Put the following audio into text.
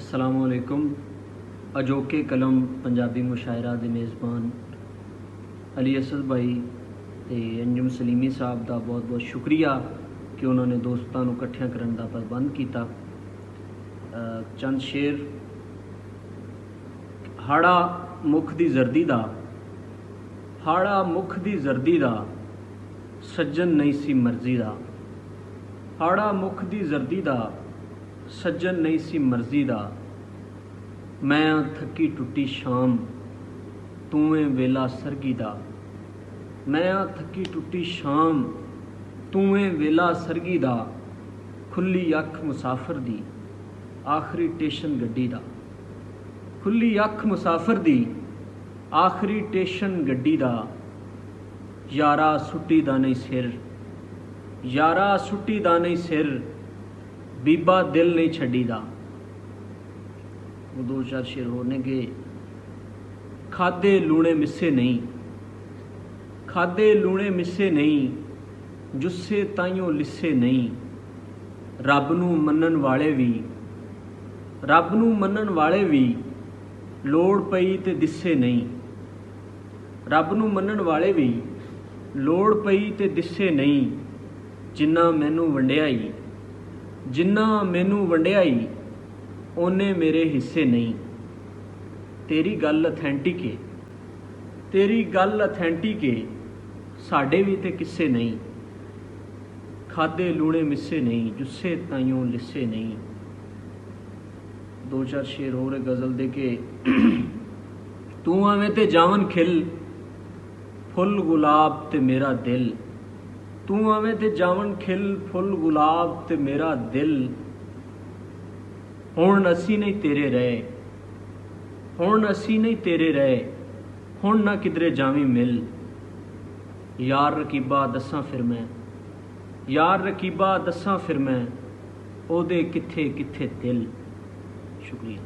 अस्सलामुअलैकुम। अजोके कलम पंजाबी मुशायरा के मेज़बान अली असद भाई ते अंजुम सलीमी साहब का बहुत बहुत शुक्रिया कि उन्होंने दोस्तों को इकट्ठिया करने का प्रबंध किया। चंद शेर। हाड़ा मुख दी जर्दी दा, हाड़ा मुख दी जर्दी दा, सज्जन नहीं सी मर्जी दा। हाड़ा मुख दी जर्दी दा, सज्जन नहीं सी मर्जी दा। मैं थकी टुटी शाम, तूएं वेला सरगी दा। मैं थकी टुटी शाम, तूएं वेला सरगी दा। खुली अख मुसाफिर दी, आखिरी स्टेशन गड्डी दा। खुली अख मुसाफिर दी, आखिरी स्टेशन गड्डी दा। यारा सुट्टी दा नहीं सिर, यारा सुट्टी दा नहीं सिर, बीबा दिल नहीं छड्डी दा। वो दो चार शेर होने के। खादे लूणे मिस्से नहीं, खादे लूणे मिस्से नहीं, जुस्से ताइयों लिस्से नहीं। रब नूं मन्नण वाले भी, रब नूं मन्नण वाले भी, लोड़ पई ते दिस्से नहीं। रब नूं मन्नण वाले भी, लोड़ पई ते दिस्से नहीं। जिन्ना मैनू वंडियाई, जिन्ना मैनू वंडियाई, ओने मेरे हिस्से नहीं। तेरी गल अथेंटिक है, तेरी गल अथेंटिक है, साडे भी ते किस्से नहीं। खादे लूणे मिस्से नहीं, जुस्से ताइयों लिस्से नहीं। दो चार शेर हो रहे गज़ल दे के। तू आवें ते जावन खिल, फुल गुलाब ते मेरा दिल। तू आवें ते जावन खिल, फुल गुलाब ते मेरा दिल। हुण असी नहीं तेरे रहे, हुण असी नहीं तेरे रहे, हुण ना किधरे जावी मिल। यार रकीबा दस्सां फिर मैं, यार रकीबा दस्सां फिर मैं, ओदे किथे किथे दिल। शुक्रिया।